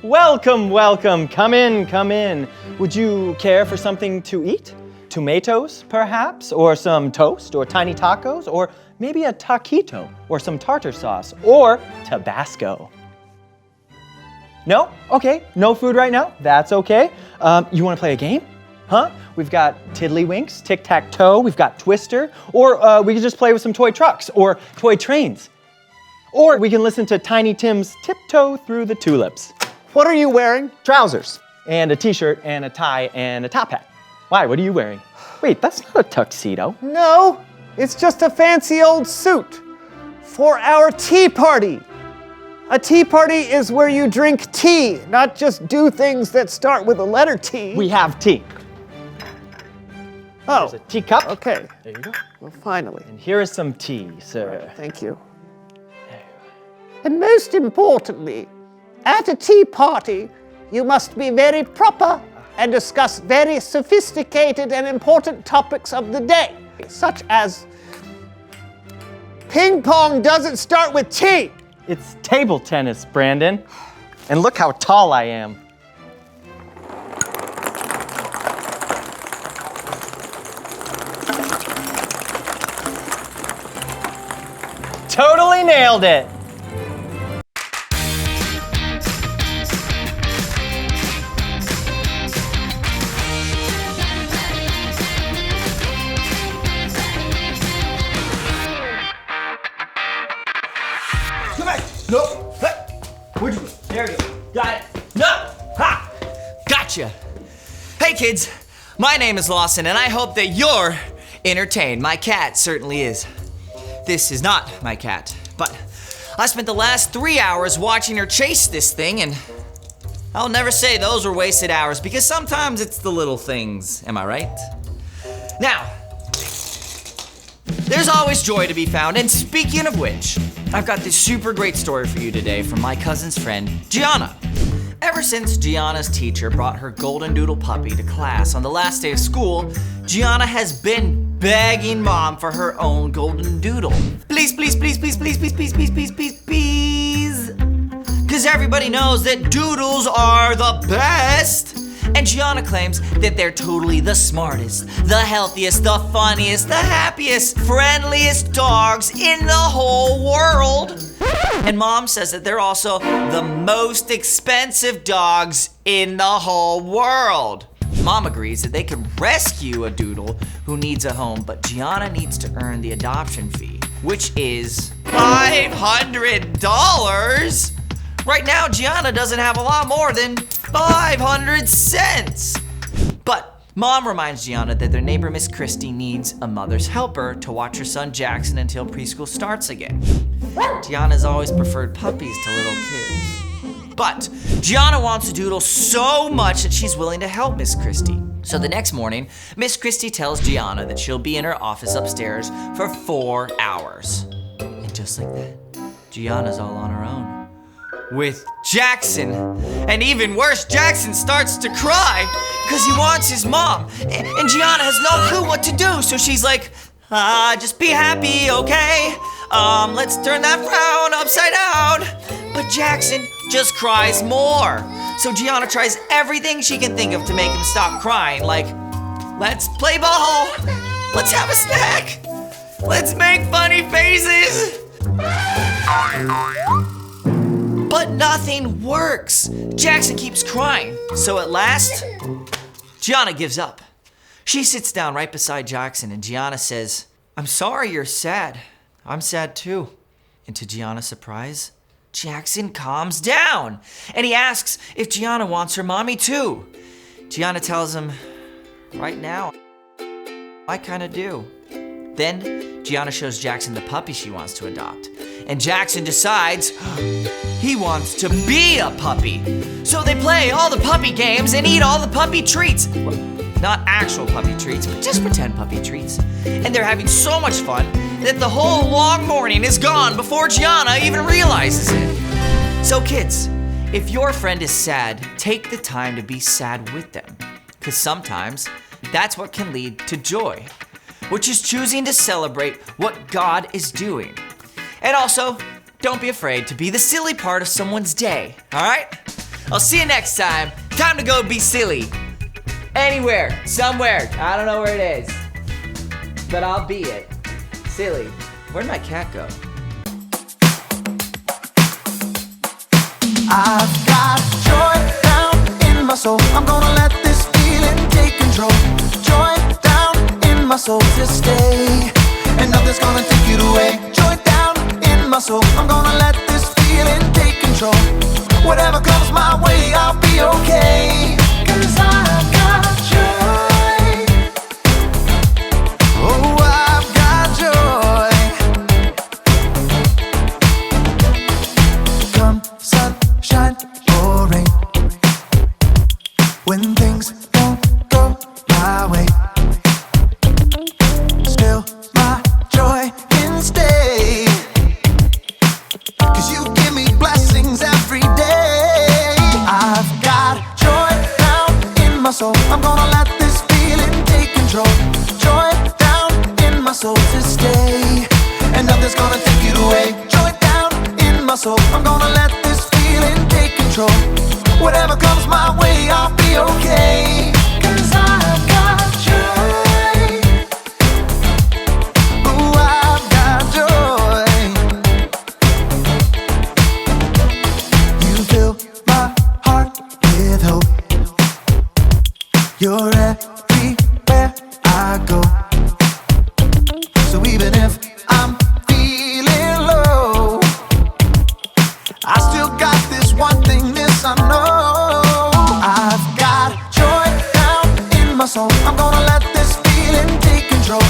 Welcome, welcome. Come in, come in. Would you care for something to eat? Tomatoes, perhaps? Or some toast? Or tiny tacos? Or maybe a taquito? Or some tartar sauce? Or Tabasco? No? Okay, no food right now? That's okay. You want to play a game? Huh? We've got Tiddlywinks, Tic-Tac-Toe, we've got Twister, or we could just play with some toy trucks or toy trains. Or we can listen to Tiny Tim's Tiptoe Through the Tulips. What are you wearing? Trousers, and a t-shirt, and a tie, and a top hat. Why, what are you wearing? Wait, that's not a tuxedo. No, it's just a fancy old suit for our tea party. A tea party is where you drink tea, not just do things that start with the letter T. We have tea. Oh, There's a teacup. okay. There you go. Well, finally. And here is some tea, sir. Thank you. And most importantly, at a tea party, you must be very proper and discuss very sophisticated and important topics of the day, such as ping pong doesn't start with T. It's table tennis, Brandon. And look how tall I am. Totally nailed it. Come back! No! Where'd you go? There you go. Got it. No! Ha! Gotcha! Hey kids, my name is Lawson and I hope that you're entertained. My cat certainly is. This is not my cat, but I spent the last 3 hours watching her chase this thing and I'll never say those were wasted hours because sometimes it's the little things, am I right? Now, there's always joy to be found, and speaking of which, I've got this super great story for you today from my cousin's friend, Gianna. Ever since Gianna's teacher brought her golden doodle puppy to class on the last day of school, Gianna has been begging Mom for her own golden doodle. Please, please, please, please, please, please, please, please, please, please, please. Because everybody knows that doodles are the best. And Gianna claims that they're totally the smartest, the healthiest, the funniest, the happiest, friendliest dogs in the whole world. And Mom says that they're also the most expensive dogs in the whole world. Mom agrees that they could rescue a doodle who needs a home, but Gianna needs to earn the adoption fee, which is $500. Right now, Gianna doesn't have a lot more than 500 cents. But Mom reminds Gianna that their neighbor Miss Christie needs a mother's helper to watch her son Jackson until preschool starts again. Gianna's always preferred puppies to little kids. But Gianna wants a doodle so much that she's willing to help Miss Christie. So the next morning, Miss Christie tells Gianna that she'll be in her office upstairs for 4 hours. And just like that, Gianna's all on her own with Jackson. And even worse, Jackson starts to cry because he wants his mom. And Gianna has no clue what to do. So she's like, just be happy, okay? Let's turn that frown upside down. But Jackson just cries more. So Gianna tries everything she can think of to make him stop crying. Like, let's play ball. Let's have a snack. Let's make funny faces. But nothing works. Jackson keeps crying. So at last, Gianna gives up. She sits down right beside Jackson and Gianna says, I'm sorry you're sad. I'm sad too. And to Gianna's surprise, Jackson calms down and he asks if Gianna wants her mommy too. Gianna tells him, right now, I kinda do. Then Gianna shows Jackson the puppy she wants to adopt. And Jackson decides he wants to be a puppy. So they play all the puppy games and eat all the puppy treats. Well, not actual puppy treats, but just pretend puppy treats. And they're having so much fun that the whole long morning is gone before Gianna even realizes it. So kids, if your friend is sad, take the time to be sad with them. Because sometimes that's what can lead to joy, which is choosing to celebrate what God is doing. And also, don't be afraid to be the silly part of someone's day, all right? I'll see you next time. Time to go be silly. Anywhere, somewhere. I don't know where it is, but I'll be it. Silly. Where'd my cat go? I've got joy down in my soul. I'm gonna let this feeling take control. Joy down in my soul to stay, and nothing's gonna take it away. Joy down in my soul. I'm gonna let this feeling take control. Whatever comes my way, I'll be okay. 'Cause I've got joy. Oh, I've got joy. Come sunshine or rain, when things don't go my way, still my joy can stay. 'Cause you give me blessings every day. I've got joy down in my soul. I'm gonna let this feeling take control. Joy down in my soul to stay, and nothing's gonna take it away. Joy down in my soul. I'm gonna let this feeling take control. Whatever comes my way, I'll be okay. 'Cause I've got joy. Oh, I've got joy. You fill my heart with hope. You're everywhere I go. So even if I'm feeling low, I still got this one thing, this I know. I've got joy down in my soul. I'm gonna let this feeling take control.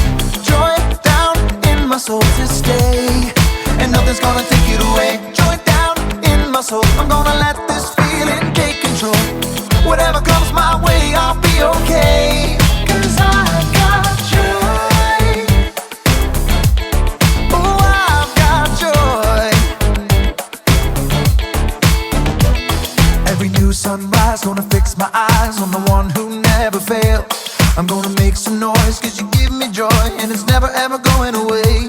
Joy down in my soul to stay, and nothing's gonna take it away. Joy down in my soul. I'm gonna let this feeling take control. Whatever comes my way, I'll be okay. 'Cause I've got joy. Oh, I've got joy. Every new sunrise gonna fix my eyes on the one who never fails. I'm gonna make some noise 'cause you give me joy, and it's never ever going away.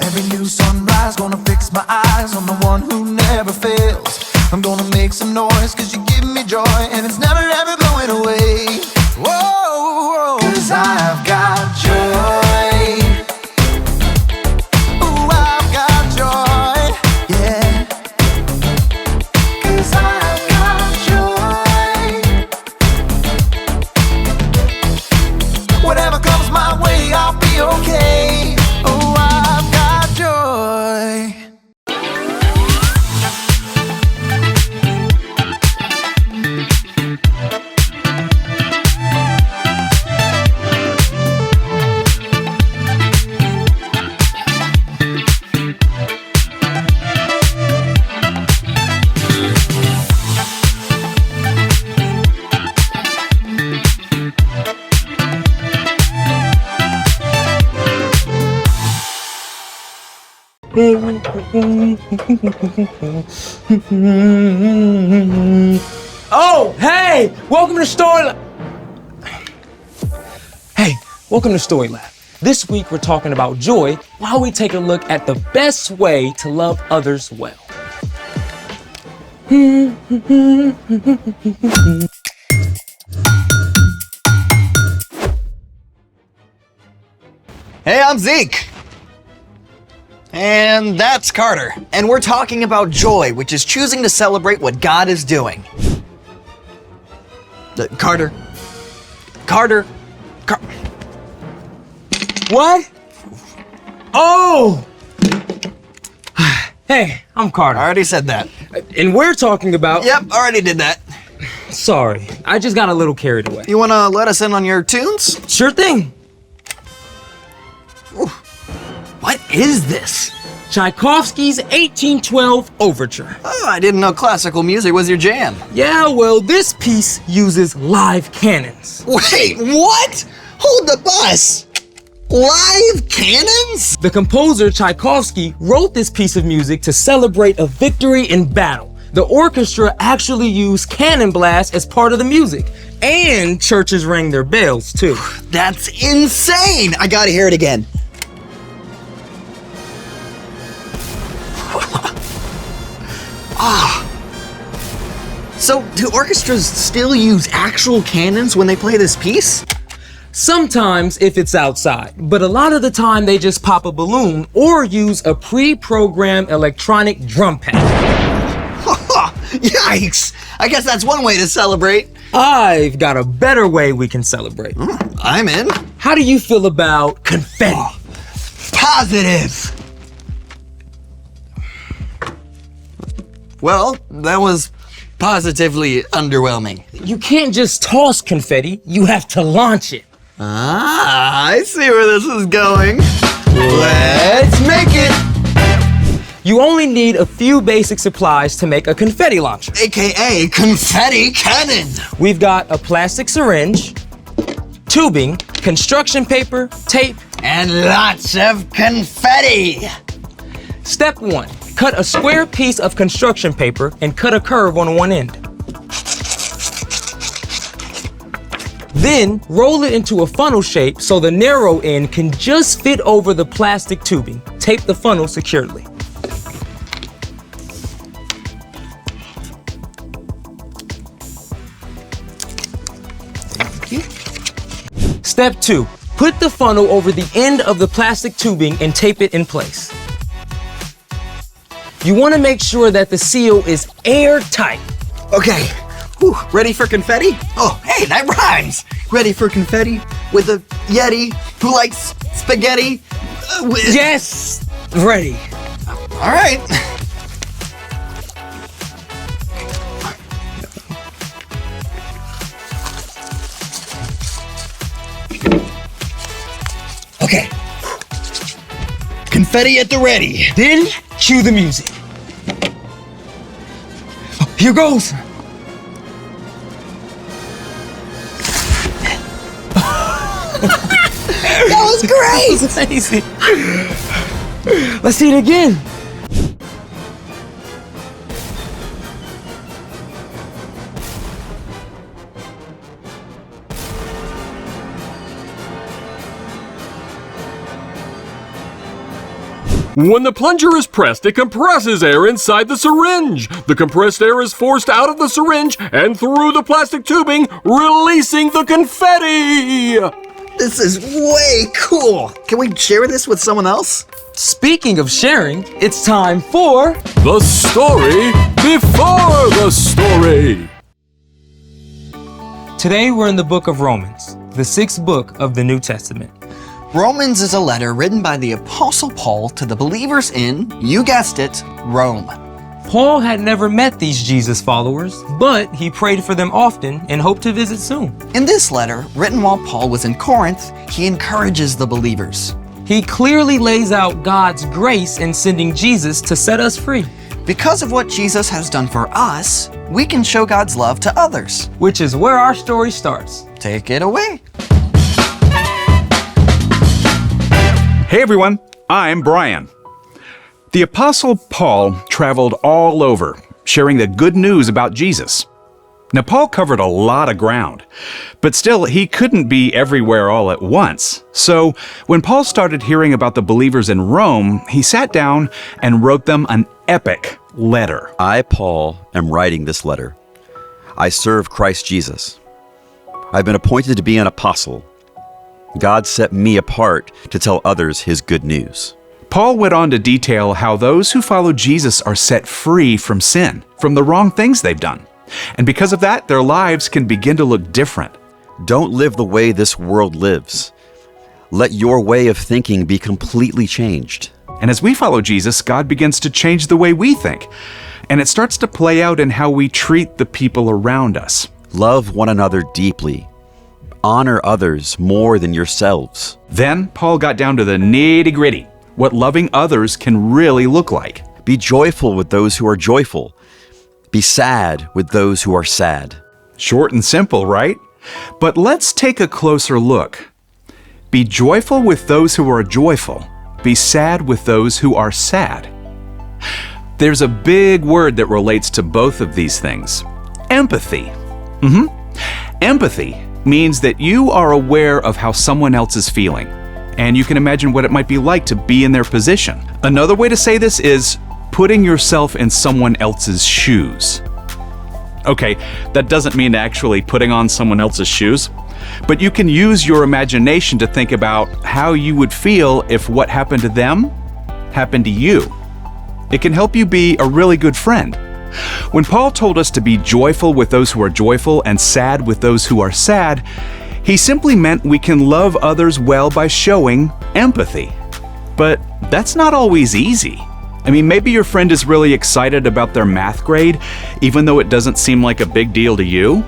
Every new sunrise gonna fix my eyes on the one who never fails. I'm gonna make some noise 'cause you give me joy, and it's never ever going away. Whoa, 'cause I've got joy. Ooh, I've got joy, yeah. 'Cause I've got joy. Whatever comes my way, I'll be okay. Oh, I've got joy. Oh, hey! Welcome to Story Lab. Hey, welcome to Story Lab. This week we're talking about joy while we take a look at the best way to love others well. Hey, I'm Zeke. And that's Carter. And we're talking about joy, which is choosing to celebrate what God is doing. Carter. What? Oh! Hey, I'm Carter. I already said that. And we're talking about... Yep, already did that. Sorry, I just got a little carried away. You wanna let us in on your tunes? Sure thing. What is this? Tchaikovsky's 1812 Overture. Oh, I didn't know classical music was your jam. Yeah, well, this piece uses live cannons. Wait, what? Hold the bus! Live cannons? The composer Tchaikovsky wrote this piece of music to celebrate a victory in battle. The orchestra actually used cannon blasts as part of the music. And churches rang their bells, too. That's insane! I gotta hear it again. So, do orchestras still use actual cannons when they play this piece? Sometimes if it's outside, but a lot of the time they just pop a balloon or use a pre-programmed electronic drum pad. Yikes! I guess that's one way to celebrate. I've got a better way we can celebrate. I'm in. How do you feel about confetti? Positive! Well, that was positively underwhelming. You can't just toss confetti, you have to launch it. Ah, I see where this is going. Let's make it! You only need a few basic supplies to make a confetti launcher. AKA confetti cannon. We've got a plastic syringe, tubing, construction paper, tape. And lots of confetti. Step 1, cut a square piece of construction paper and cut a curve on one end. Then roll it into a funnel shape so the narrow end can just fit over the plastic tubing. Tape the funnel securely. Step 2, put the funnel over the end of the plastic tubing and tape it in place. You want to make sure that the seal is airtight. Okay, whew, ready for confetti? Oh, hey, that rhymes. Ready for confetti with a Yeti who likes spaghetti? Yes, ready. All right. Okay. Confetti at the ready. Then cue the music. Here goes. That was great. That's amazing. Let's see it again. When the plunger is pressed, it compresses air inside the syringe. The compressed air is forced out of the syringe and through the plastic tubing, releasing the confetti! This is way cool. Can we share this with someone else? Speaking of sharing, it's time for The story before the story. Today we're in the book of Romans, the 6th book of the New Testament. Romans is a letter written by the Apostle Paul to the believers in, you guessed it, Rome. Paul had never met these Jesus followers, but he prayed for them often and hoped to visit soon. In this letter, written while Paul was in Corinth, he encourages the believers. He clearly lays out God's grace in sending Jesus to set us free, Because of what Jesus has done for us, we can show God's love to others. which is where our story starts. Take it away. Hey everyone, I'm Brian. The Apostle Paul traveled all over, sharing the good news about Jesus. Now, Paul covered a lot of ground, but still, he couldn't be everywhere all at once. So, when Paul started hearing about the believers in Rome, he sat down and wrote them an epic letter. I, Paul, am writing this letter. I serve Christ Jesus. I've been appointed to be an apostle. God set me apart to tell others his good news. Paul went on to detail how those who follow Jesus are set free from sin, from the wrong things they've done. And because of that, their lives can begin to look different. Don't live the way this world lives. Let your way of thinking be completely changed. And as we follow Jesus, God begins to change the way we think. And it starts to play out in how we treat the people around us. Love one another deeply. Honor others more than yourselves. Then Paul got down to the nitty-gritty, what loving others can really look like. Be joyful with those who are joyful. Be sad with those who are sad. Short and simple, right? But let's take a closer look. Be joyful with those who are joyful. Be sad with those who are sad. There's a big word that relates to both of these things. Empathy. Empathy means that you are aware of how someone else is feeling, and you can imagine what it might be like to be in their position. Another way to say this is putting yourself in someone else's shoes. Okay, that doesn't mean actually putting on someone else's shoes, but you can use your imagination to think about how you would feel if what happened to them happened to you. It can help you be a really good friend. When Paul told us to be joyful with those who are joyful and sad with those who are sad, he simply meant we can love others well by showing empathy. But that's not always easy. I mean, maybe your friend is really excited about their math grade, even though it doesn't seem like a big deal to you.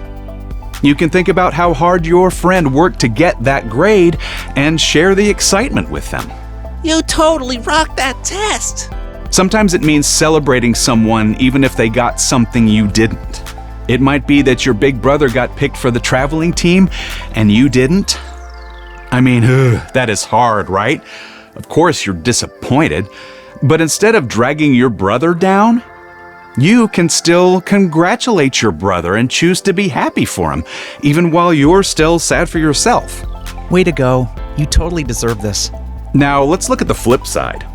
You can think about how hard your friend worked to get that grade and share the excitement with them. You totally rocked that test. Sometimes it means celebrating someone even if they got something you didn't. It might be that your big brother got picked for the traveling team and you didn't. I mean, that is hard, right? Of course you're disappointed, but instead of dragging your brother down, you can still congratulate your brother and choose to be happy for him, even while you're still sad for yourself. Way to go. You totally deserve this. Now, let's look at the flip side.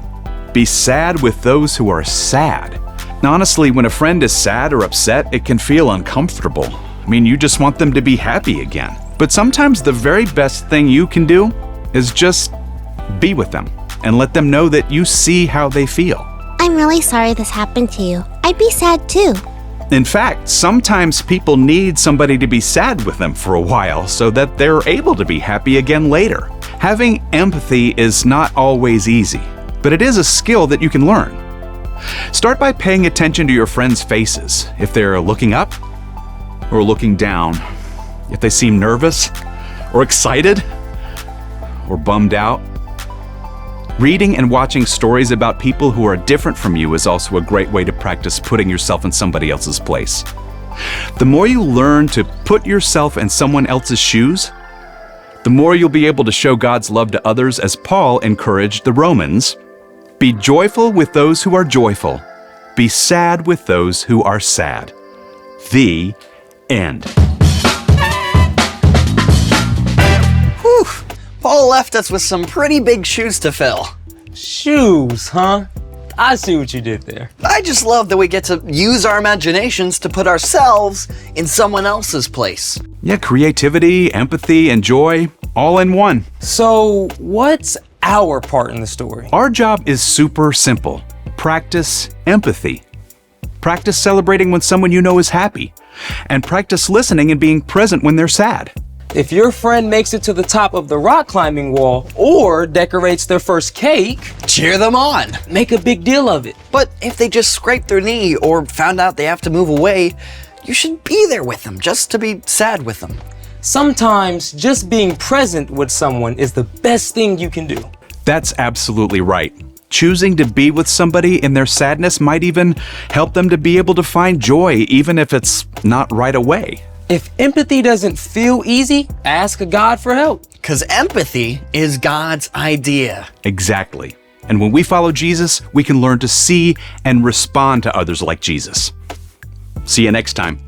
Be sad with those who are sad. Now, honestly, when a friend is sad or upset, it can feel uncomfortable. I mean, you just want them to be happy again. But sometimes the very best thing you can do is just be with them and let them know that you see how they feel. I'm really sorry this happened to you. I'd be sad too. In fact, sometimes people need somebody to be sad with them for a while so that they're able to be happy again later. Having empathy is not always easy, but it is a skill that you can learn. Start by paying attention to your friends' faces. If they're looking up or looking down, if they seem nervous or excited or bummed out. Reading and watching stories about people who are different from you is also a great way to practice putting yourself in somebody else's place. The more you learn to put yourself in someone else's shoes, the more you'll be able to show God's love to others, as Paul encouraged the Romans. Be joyful with those who are joyful. Be sad with those who are sad. The end. Whew. Paul left us with some pretty big shoes to fill. Shoes, huh? I see what you did there. I just love that we get to use our imaginations to put ourselves in someone else's place. Yeah, creativity, empathy, and joy, all in one. So, what's our part in the story? Our job is super simple. Practice empathy. Practice celebrating when someone you know is happy. And practice listening and being present when they're sad. If your friend makes it to the top of the rock climbing wall or decorates their first cake, cheer them on. Make a big deal of it. But if they just scraped their knee or found out they have to move away, you should be there with them just to be sad with them. Sometimes just being present with someone is the best thing you can do. That's absolutely right. Choosing to be with somebody in their sadness might even help them to be able to find joy, even if it's not right away. If empathy doesn't feel easy, ask God for help. 'Cause empathy is God's idea. Exactly. And when we follow Jesus, we can learn to see and respond to others like Jesus. See you next time.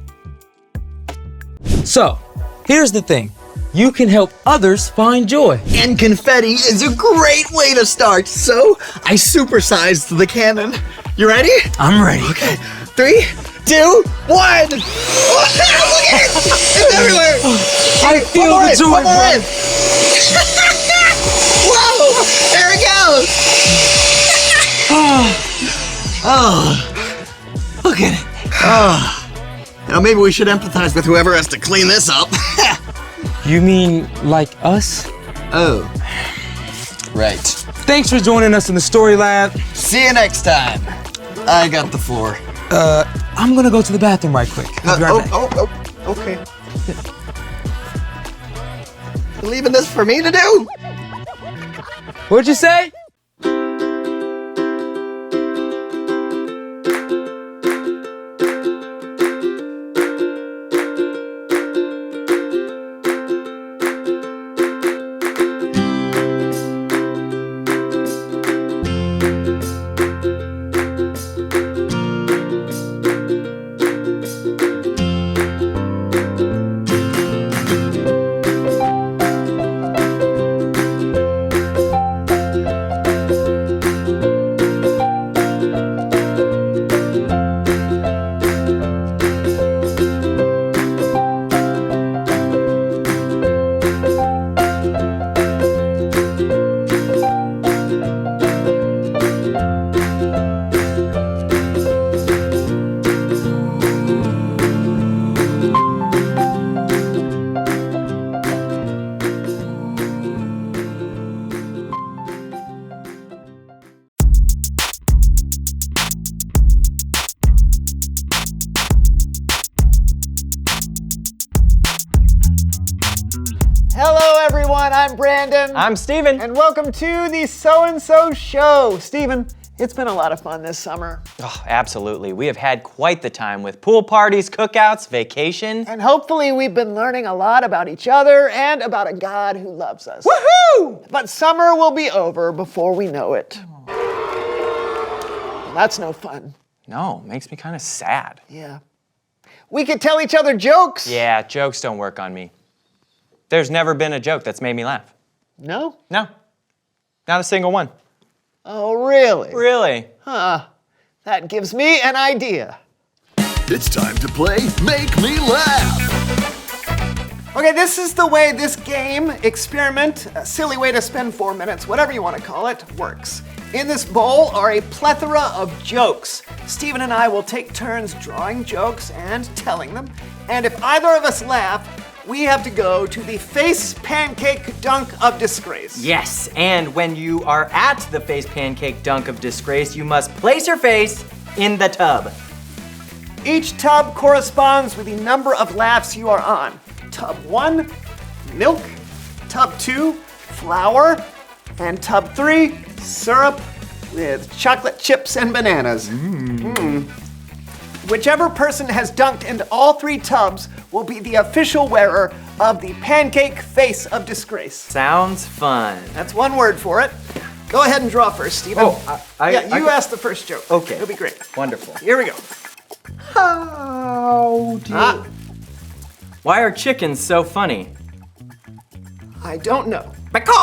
So, here's the thing. You can help others find joy. And confetti is a great way to start. So, I supersized the cannon. You ready? I'm ready. Okay. 3, 2, 1. Look at it! It's everywhere! I feel the joy, bro. Whoa! There it goes! Oh. Look at it. Oh. You know, maybe we should empathize with whoever has to clean this up. You mean like us? Oh. Right. Thanks for joining us in the Story Lab. See you next time. I got the floor. I'm gonna go to the bathroom right quick. I'll be right back. Okay. You leaving this for me to do? What'd you say? Hello, everyone. I'm Brandon. I'm Steven. And welcome to the So-and-So Show. Steven, it's been a lot of fun this summer. Oh, absolutely. We have had quite the time with pool parties, cookouts, vacation. And hopefully we've been learning a lot about each other and about a God who loves us. Woohoo! But summer will be over before we know it. Well, that's no fun. No, makes me kind of sad. Yeah. We could tell each other jokes. Yeah, jokes don't work on me. There's never been a joke that's made me laugh. No? No, not a single one. Oh, really? Really? Huh. That gives me an idea. It's time to play Make Me Laugh. Okay, this is the way this game, experiment, a silly way to spend 4 minutes, whatever you want to call it, works. In this bowl are a plethora of jokes. Steven and I will take turns drawing jokes and telling them. And if either of us laugh, we have to go to the face pancake dunk of disgrace. Yes, and when you are at the face pancake dunk of disgrace, you must place your face in the tub. Each tub corresponds with the number of laughs you are on. Tub 1, milk. Tub 2, flour. And tub 3, syrup with chocolate chips and bananas. Whichever person has dunked into all 3 tubs will be the official wearer of the pancake face of disgrace. Sounds fun. That's one word for it. Go ahead and draw first, Steven. Oh, you ask the first joke. Okay. It'll be great. Wonderful. Here we go. How do Ah, Why are chickens so funny? I don't know. Because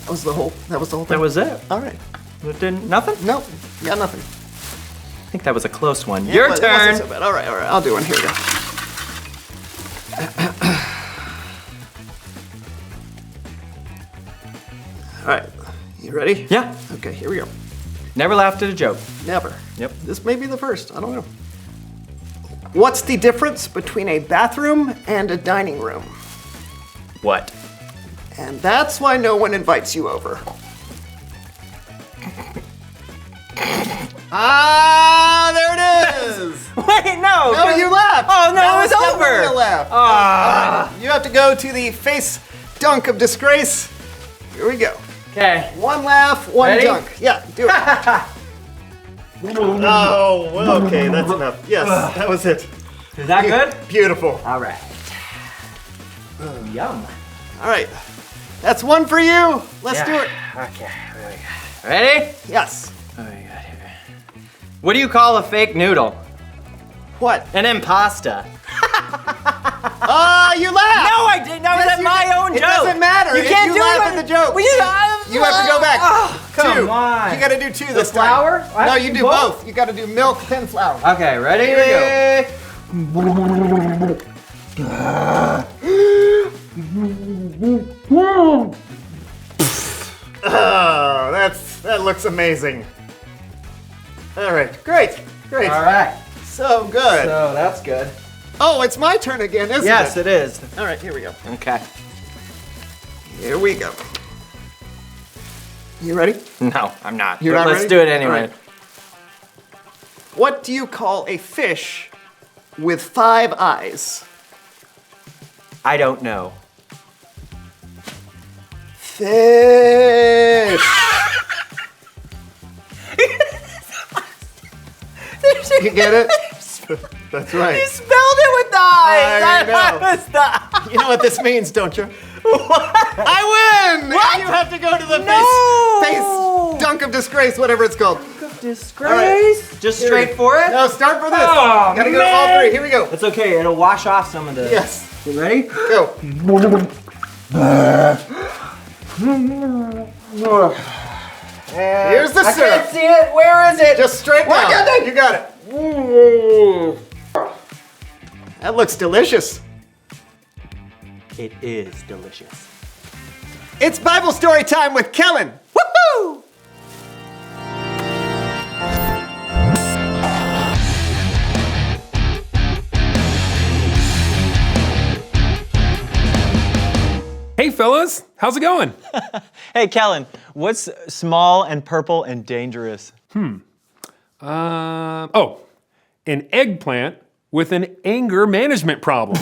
That was the whole thing? that was it. All right. It didn't, nothing? No, got nothing. I think that was a close one. Yeah, Your it wasn't turn. so bad. All right, I'll do one. Here we go. All right, you ready? Yeah. Okay, here we go. Never laughed at a joke. Never. Yep. This may be the first, I don't know. What's the difference between a bathroom and a dining room? What? And that's why no one invites you over. Ah, there it is! Wait, no. No, you laughed. Oh, no, That it was definitely over. a laugh. You have to go to the face dunk of disgrace. Here we go. Okay. One laugh, one Ready? dunk. Yeah, do it. Oh, well, okay, that's enough. Yes, that was it. Is that good? Beautiful. All right. Yum. All right, that's one for you. Let's do it. Okay. Ready? Yes. What do we got here? What do you call a fake noodle? What? An impasta. Ah, you laughed. No, I didn't. That was at my own It joke. doesn't matter. You If can't you do laugh it. at the joke. Well, You have to go back. Oh, come 2. on. You got to do 2 this flour? time. I have No, to you do do both? both. You got to do milk, then flour. Okay, ready? Here we Oh, that looks amazing. All right, great. All right. So good. So that's good. Oh, it's my turn again, isn't Yes, it? it is. All right, here we go. Okay. Here we go. You ready? No, I'm not. You're But not let's ready? do it anyway. All right. What do you call a fish with 5 eyes? I don't know. Fish. You get it? That's right. You spelled it with the eyes. I know. was the. You know what this means, don't you? I win! What? You have to go to the No! face dunk of disgrace, whatever it's called. Disgrace. Just Here straight we- for it. No, start for this. Oh, Gotta go to all man. 3. Here we go. It's okay. It'll wash off some of the. Yes. You ready? Go. Here's the I syrup. can't see it. Where is it? Just straight Why down. can't I- You got it. That looks delicious. It is delicious. It's Bible story time with Kellen. Woohoo! Hey fellas, how's it going? Hey, Kellen, what's small and purple and dangerous? An eggplant with an anger management problem.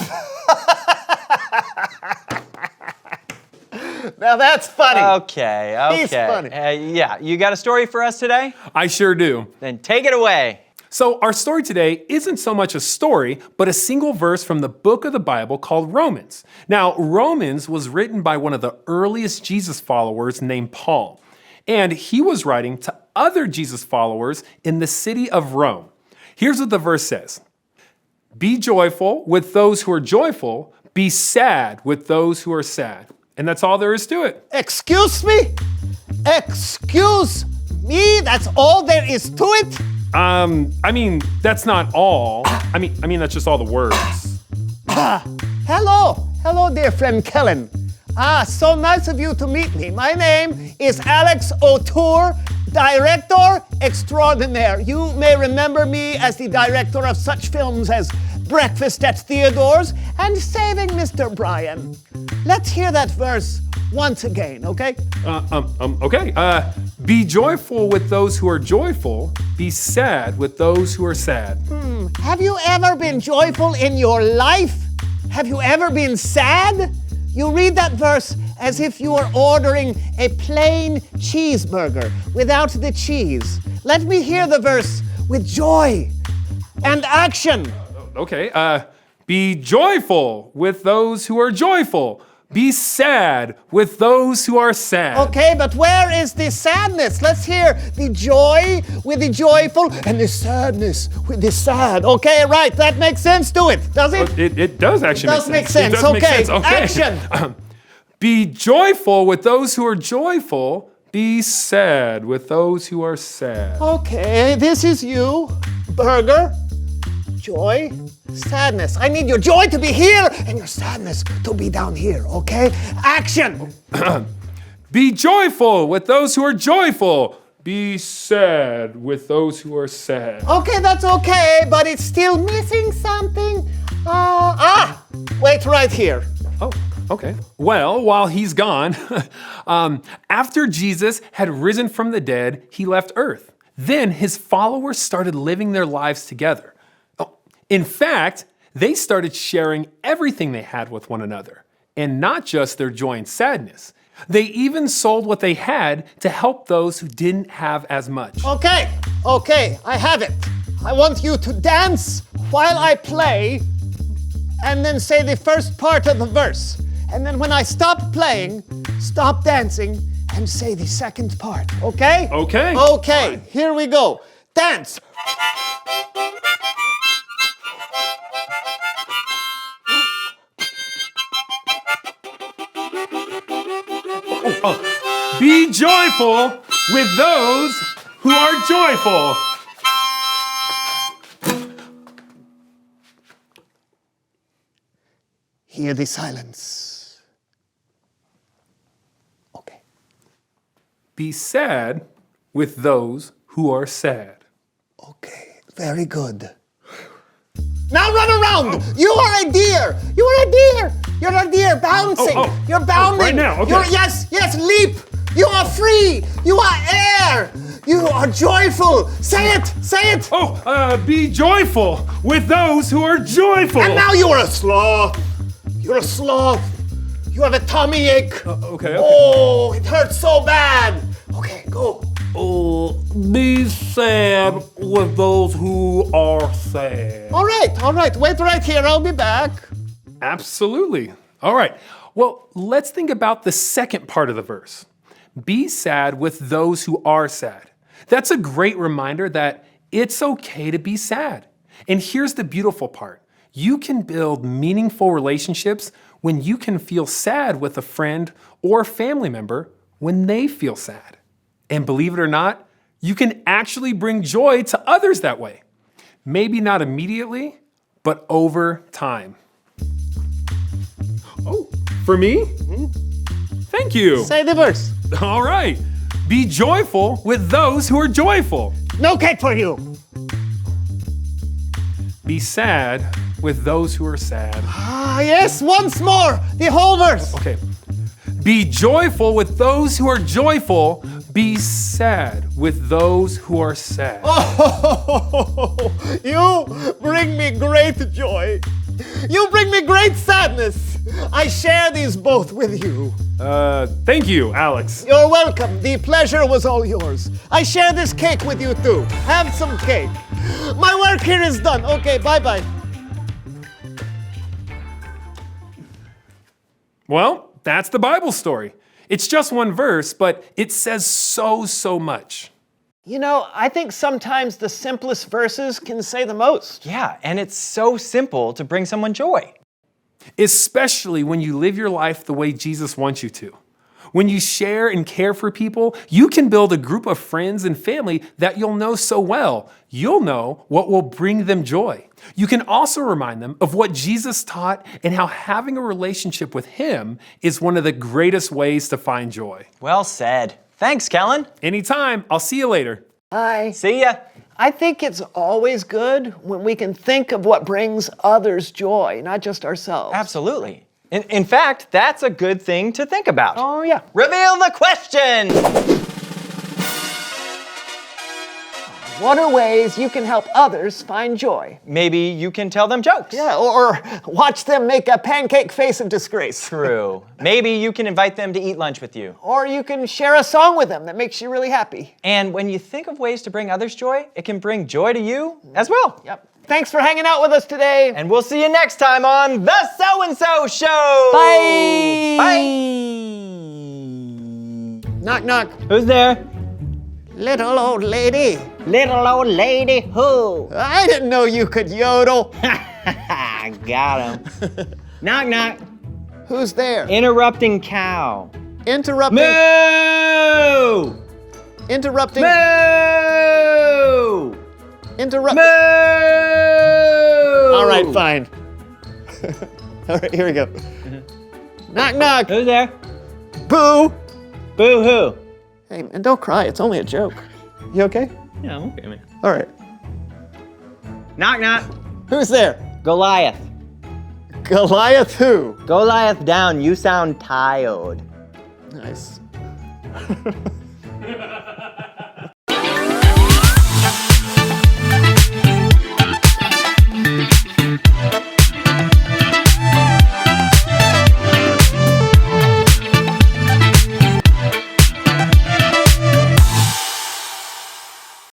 Now that's funny. Okay. He's funny. Yeah, you got a story for us today? I sure do. Then take it away. So, our story today isn't so much a story, but a single verse from the book of the Bible called Romans. Now, Romans was written by one of the earliest Jesus followers named Paul, and he was writing to other Jesus followers in the city of Rome. Here's what the verse says: "Be joyful with those who are joyful, be sad with those who are sad." And that's all there is to it. Excuse me? Excuse me? That's all there is to it? I mean, that's not all. I mean, that's just all the words. Hello, dear friend Kellen. So nice of you to meet me. My name is Alex O'Toole, Director Extraordinaire. You may remember me as the director of such films as Breakfast at Theodore's and Saving Mr. Bryan. Let's hear that verse once again, okay? Okay. Be joyful with those who are joyful. Be sad with those who are sad. Have you ever been joyful in your life? Have you ever been sad? You read that verse as if you were ordering a plain cheeseburger without the cheese. Let me hear the verse with joy and action. Okay. Be joyful with those who are joyful. Be sad with those who are sad. Okay, but where is the sadness? Let's hear the joy with the joyful and the sadness with the sad. Okay, right, that makes sense to it, does it? It does actually make sense. It does make Okay, sense. action. Be joyful with those who are joyful. Be sad with those who are sad. Okay, this is you, burger, joy, sadness. I need your joy to be here and your sadness to be down here, okay? Action! Be joyful with those who are joyful. Be sad with those who are sad. Okay, that's okay, but it's still missing something. Wait right here. Oh, okay. Well, while he's gone, after Jesus had risen from the dead, he left Earth. Then his followers started living their lives together. In fact, they started sharing everything they had with one another, and not just their joy and sadness. They even sold what they had to help those who didn't have as much. Okay, I have it. I want you to dance while I play, and then say the first part of the verse. And then when I stop playing, stop dancing, and say the second part, okay? Okay. Okay, here we go. Dance. Be joyful with those who are joyful. Hear the silence. Okay. Be sad with those who are sad. Okay, very good. Now run around! You are a deer! You are a deer! You're a deer bouncing! You're bounding! Right now, okay. Yes, leap! You are free! You are air! You are joyful! Say it! Be joyful with those who are joyful! And now you are a sloth! You're a sloth! You have a tummy ache! Okay. Oh, it hurts so bad! Okay, go. Be sad with those who are sad. All right. Wait right here. I'll be back. Absolutely. All right. Well, let's think about the second part of the verse. Be sad with those who are sad. That's a great reminder that it's okay to be sad. And here's the beautiful part. You can build meaningful relationships when you can feel sad with a friend or family member when they feel sad. And believe it or not, you can actually bring joy to others that way. Maybe not immediately, but over time. Oh, for me? Thank you. Say the verse. All right. Be joyful with those who are joyful. No cake for you. Be sad with those who are sad. Yes, once more. The whole verse. Okay. Be joyful with those who are joyful. Be sad with those who are sad. Oh, you bring me great joy. You bring me great sadness. I share these both with you. Thank you, Alex. You're welcome. The pleasure was all yours. I share this cake with you too. Have some cake. My work here is done. Okay, bye-bye. Well, that's the Bible story. It's just one verse, but it says so much. You know, I think sometimes the simplest verses can say the most. Yeah, and it's so simple to bring someone joy. Especially when you live your life the way Jesus wants you to. When you share and care for people, you can build a group of friends and family that you'll know so well. You'll know what will bring them joy. You can also remind them of what Jesus taught and how having a relationship with Him is one of the greatest ways to find joy. Well said. Thanks, Kellen. Anytime. I'll see you later. Bye. See ya. I think it's always good when we can think of what brings others joy, not just ourselves. Absolutely. In fact, that's a good thing to think about. Oh, yeah. Reveal the question! What are ways you can help others find joy? Maybe you can tell them jokes. Yeah, or watch them make a pancake face of disgrace. True. Maybe you can invite them to eat lunch with you. Or you can share a song with them that makes you really happy. And when you think of ways to bring others joy, it can bring joy to you as well. Yep. Thanks for hanging out with us today. And we'll see you next time on The So-and-So Show. Bye. Bye. Knock, knock. Who's there? Little old lady. Little old lady who? I didn't know you could yodel. Got him. Knock, knock. Who's there? Interrupting cow. Interrupting. Moo! Interrupting. Moo! Interrupt. Moo! All right, fine. All right, here we go. Knock, knock. Who's there? Boo. Boo hoo. Hey, man, don't cry. It's only a joke. You okay? Yeah, I'm okay, man. All right. Knock, knock. Who's there? Goliath. Goliath who? Goliath down. You sound tired. Nice.